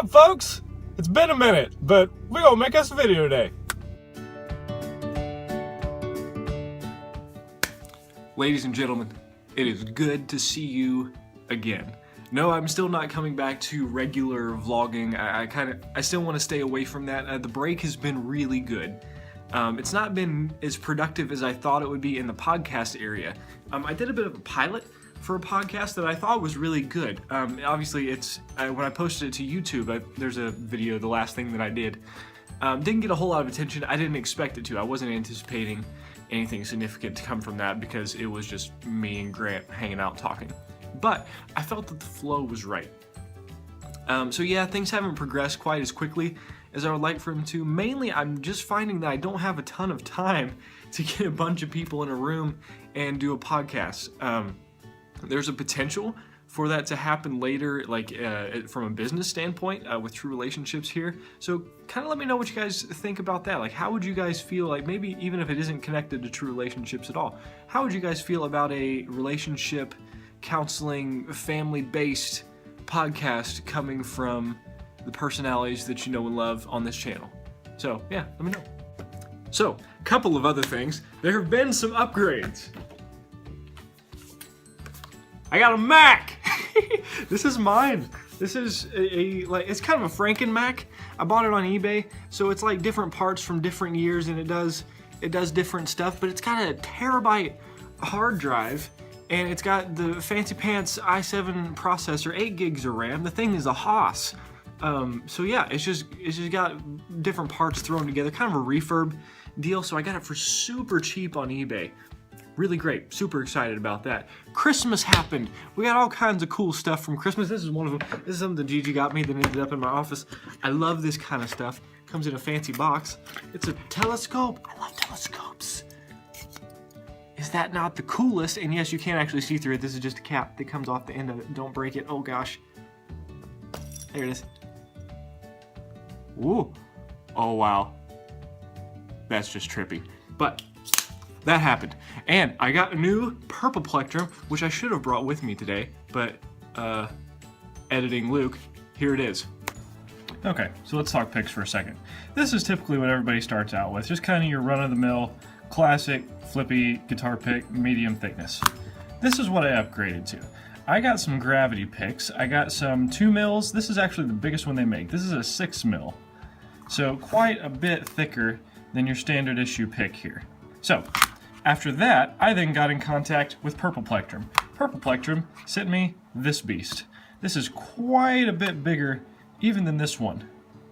up, folks? It's been a minute, but we're gonna make us a video today. Ladies and gentlemen, it is good to see you again. No, I'm still not coming back to regular vlogging. I still want to stay away from that. The break has been really good. It's not been as productive as I thought it would be in the podcast area. I did a bit of a pilot for a podcast that I thought was really good. Obviously, when I posted it to YouTube, there's a video, the last thing that I did. Didn't get a whole lot of attention. I didn't expect it to. I wasn't anticipating anything significant to come from that because it was just me and Grant hanging out talking. But I felt that the flow was right. So yeah, things haven't progressed quite as quickly as I would like for them to. Mainly, I'm just finding that I don't have a ton of time to get a bunch of people in a room and do a podcast. There's a potential for that to happen later, like from a business standpoint with True Relationships here. So kind of let me know what you guys think about that. Like, how would you guys feel, like maybe even if it isn't connected to True Relationships at all, how would you guys feel about a relationship counseling, family-based podcast coming from the personalities that you know and love on this channel? So yeah, let me know. So, a couple of other things. There have been some upgrades. I got a Mac! This is mine. This is it's kind of a Franken Mac. I bought it on eBay, so it's like different parts from different years, and it does different stuff, but it's got a terabyte hard drive, and it's got the fancy pants i7 processor, 8 gigs of RAM. The thing is a hoss. So yeah, it's just got different parts thrown together, kind of a refurb deal, so I got it for super cheap on eBay. Really great, super excited about that. Christmas happened. We got all kinds of cool stuff from Christmas. This is one of them. This is something that Gigi got me that ended up in my office. I love this kind of stuff. Comes in a fancy box. It's a telescope. I love telescopes. Is that not the coolest? And yes, you can't actually see through it. This is just a cap that comes off the end of it. Don't break it. Oh gosh. There it is. Ooh. Oh wow. That's just trippy. But that happened. And I got a new purple plectrum, which I should have brought with me today, but editing Luke, here it is. Okay, so let's talk picks for a second. This is typically what everybody starts out with, just kind of your run-of-the-mill, classic, flippy guitar pick, medium thickness. This is what I upgraded to. I got some gravity picks. I got some 2 mils. This is actually the biggest one they make. This is a 6 mil. So quite a bit thicker than your standard issue pick here. So, after that, I then got in contact with Purple Plectrum. Purple Plectrum sent me this beast. This is quite a bit bigger even than this one.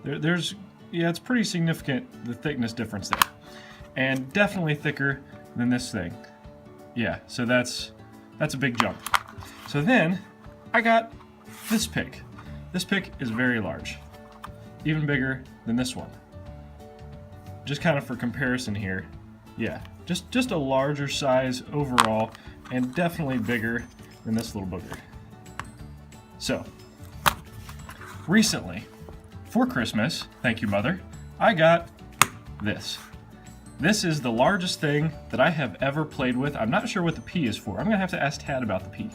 Yeah, it's pretty significant, the thickness difference there. And definitely thicker than this thing. Yeah, so that's a big jump. So then, I got this pick. This pick is very large. Even bigger than this one. Just kind of for comparison here. Yeah, just a larger size overall, and definitely bigger than this little booger. So, recently, for Christmas, thank you mother, I got this. This is the largest thing that I have ever played with. I'm not sure what the P is for. I'm gonna have to ask Tad about the P.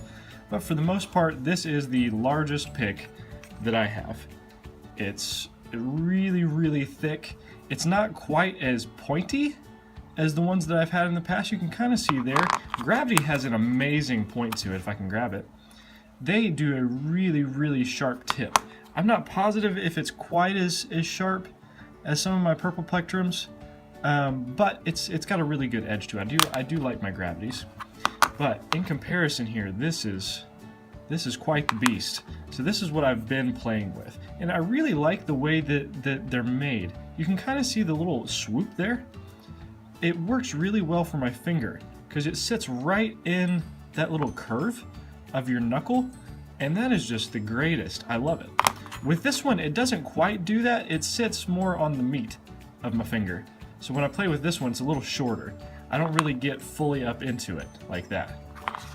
But for the most part, this is the largest pick that I have. It's really, really thick. It's not quite as pointy as the ones that I've had in the past. You can kind of see there. Gravity has an amazing point to it, if I can grab it. They do a really, really sharp tip. I'm not positive if it's quite as sharp as some of my purple plectrums, but it's got a really good edge to it. I do like my gravities. But in comparison here, this is quite the beast. So this is what I've been playing with. And I really like the way that they're made. You can kind of see the little swoop there. It works really well for my finger because it sits right in that little curve of your knuckle, and that is just the greatest. I love it. With this one, it doesn't quite do that. It sits more on the meat of my finger. So when I play with this one, it's a little shorter. I don't really get fully up into it like that.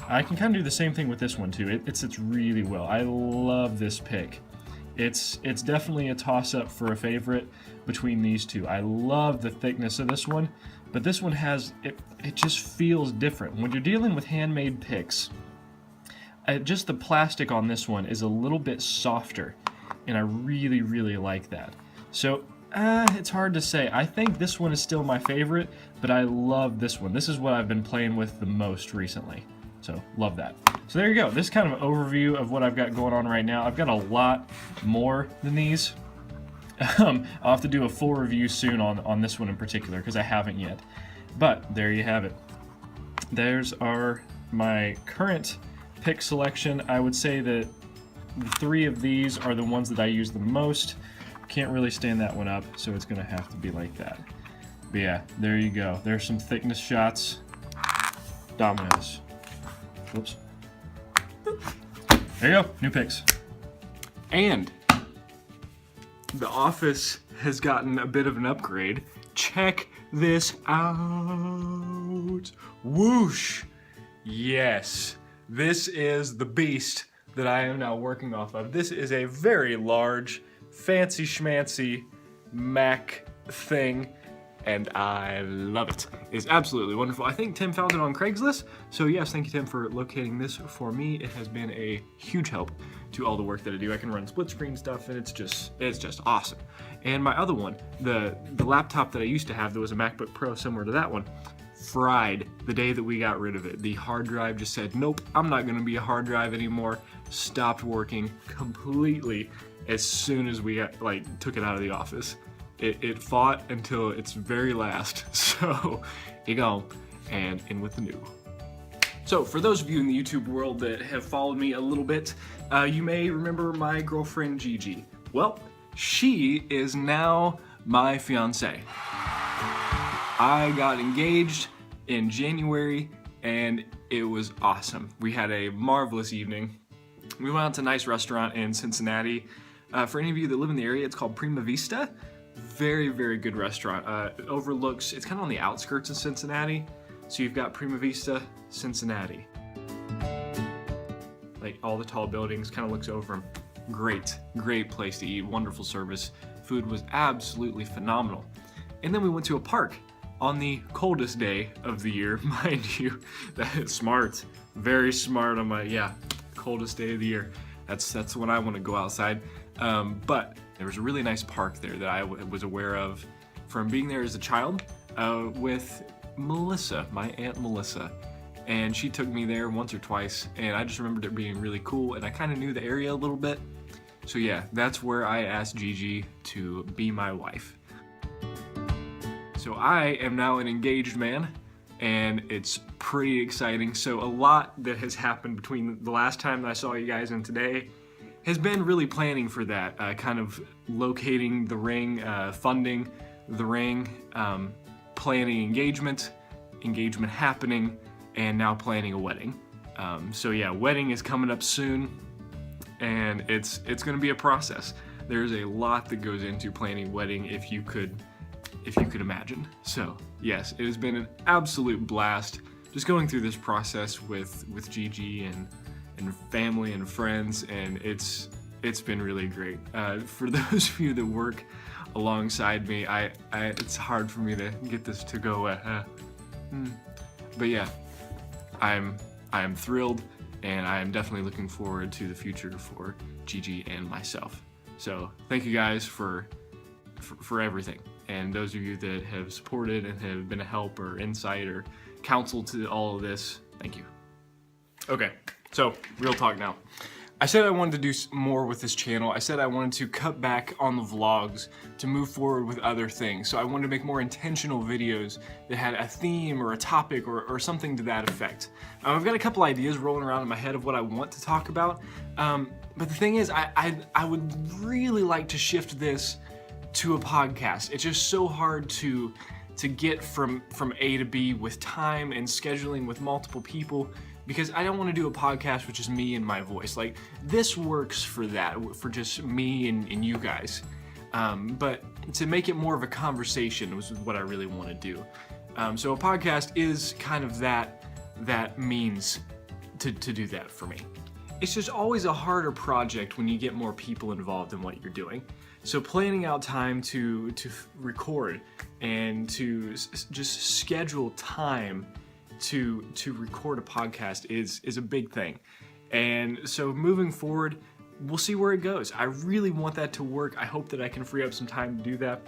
I can kind of do the same thing with this one too. It sits really well. I love this pick. It's definitely a toss-up for a favorite between these two. I love the thickness of this one, but this one has, it just feels different. When you're dealing with handmade picks, just the plastic on this one is a little bit softer. and I really, really like that. So it's hard to say. I think this one is still my favorite, but I love this one. This is what I've been playing with the most recently. So love that. So there you go. This is kind of an overview of what I've got going on right now. I've got a lot more than these. I'll have to do a full review soon on this one in particular because I haven't yet. But there you have it. There's my current pick selection. I would say that the 3 of these are the ones that I use the most. Can't really stand that one up, so it's gonna have to be like that. But yeah, there you go. There's some thickness shots. Dominoes. Whoops. There you go, new picks. And the office has gotten a bit of an upgrade. Check this out. Whoosh! Yes, this is the beast that I am now working off of. This is a very large, fancy schmancy Mac thing, and I love it. It's absolutely wonderful. I think Tim found it on Craigslist, so yes, thank you, Tim, for locating this for me. It has been a huge help to all the work that I do. I can run split screen stuff, and it's just awesome. And my other one, the laptop that I used to have that was a MacBook Pro similar to that one, fried the day that we got rid of it. The hard drive just said, nope, I'm not gonna be a hard drive anymore. Stopped working completely as soon as we took it out of the office. It fought until its very last. So you go, and in with the new. So for those of you in the YouTube world that have followed me a little bit, you may remember my girlfriend Gigi. Well, she is now my fiance. I got engaged in January, and it was awesome. We had a marvelous evening. We went out to a nice restaurant in Cincinnati. For any of you that live in the area, it's called Prima Vista. Very, very good restaurant. It overlooks, it's kind of on the outskirts of Cincinnati. So you've got Prima Vista, Cincinnati. Like all the tall buildings, kind of looks over them. Great, great place to eat, wonderful service. Food was absolutely phenomenal. And then we went to a park on the coldest day of the year, mind you. That is smart, very smart on my, coldest day of the year. That's when I want to go outside. But there was a really nice park there that I was aware of from being there as a child with Melissa, my Aunt Melissa. And she took me there once or twice, and I just remembered it being really cool, and I kind of knew the area a little bit. So yeah, that's where I asked Gigi to be my wife. So I am now an engaged man, and it's pretty exciting. So a lot that has happened between the last time that I saw you guys and today has been really planning for that, kind of locating the ring, funding the ring, planning engagement happening, and now planning a wedding. So yeah, wedding is coming up soon, and it's gonna be a process. There's a lot that goes into planning a wedding, if you could imagine. So yes, it has been an absolute blast just going through this process with Gigi and family and friends, and it's been really great. For those of you that work alongside me, it's hard for me to get this to go. But yeah, I am thrilled, and I am definitely looking forward to the future for Gigi and myself. So thank you guys for everything, and those of you that have supported and have been a help or insight or counsel to all of this, thank you. Okay, so real talk now. I said I wanted to do more with this channel. I said I wanted to cut back on the vlogs to move forward with other things. So I wanted to make more intentional videos that had a theme or a topic or something to that effect. I've got a couple ideas rolling around in my head of what I want to talk about. But the thing is, I would really like to shift this to a podcast. It's just so hard to get from A to B with time and scheduling with multiple people, because I don't want to do a podcast with just me and my voice. Like, this works for that, for just me and you guys. But to make it more of a conversation was what I really want to do. So a podcast is kind of that means to do that for me. It's just always a harder project when you get more people involved in what you're doing. So planning out time to record and to just schedule time to record a podcast is a big thing. And so moving forward, we'll see where it goes. I really want that to work. I hope that I can free up some time to do that.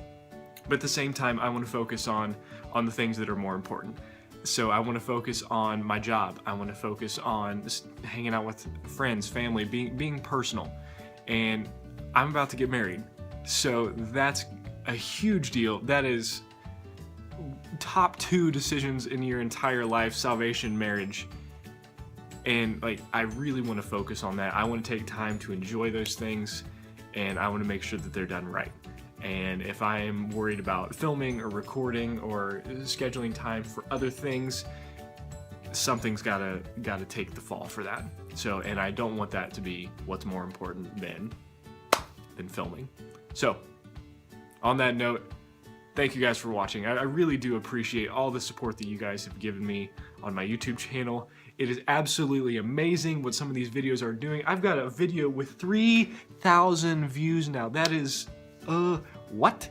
But at the same time, I want to focus on the things that are more important. So I want to focus on my job. I want to focus on just hanging out with friends, family, being personal. And I'm about to get married. So that's a huge deal. That is top 2 decisions in your entire life: salvation, marriage. And like, I really want to focus on that. I want to take time to enjoy those things, and I want to make sure that they're done right. And if I am worried about filming or recording or scheduling time for other things, something's gotta take the fall for that. So, and I don't want that to be what's more important than filming. So, on that note, thank you guys for watching. I really do appreciate all the support that you guys have given me on my YouTube channel. It is absolutely amazing what some of these videos are doing. I've got a video with 3,000 views now. That is, what?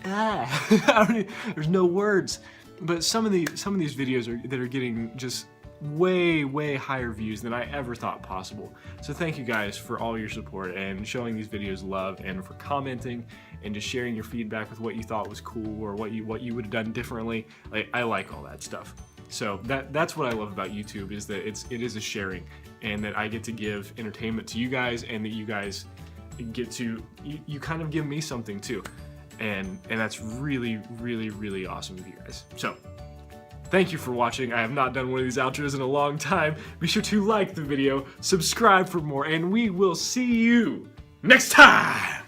There's no words. But some of these videos that are getting just way higher views than I ever thought possible. So thank you guys for all your support and showing these videos love, and for commenting and just sharing your feedback with what you thought was cool or what you would have done differently. I like all that stuff. So that's what I love about YouTube, is that it is a sharing, and that I get to give entertainment to you guys, and that you guys get to you kind of give me something too, and that's really awesome of you guys. So thank you for watching. I have not done one of these outros in a long time. Be sure to like the video, subscribe for more, and we will see you next time.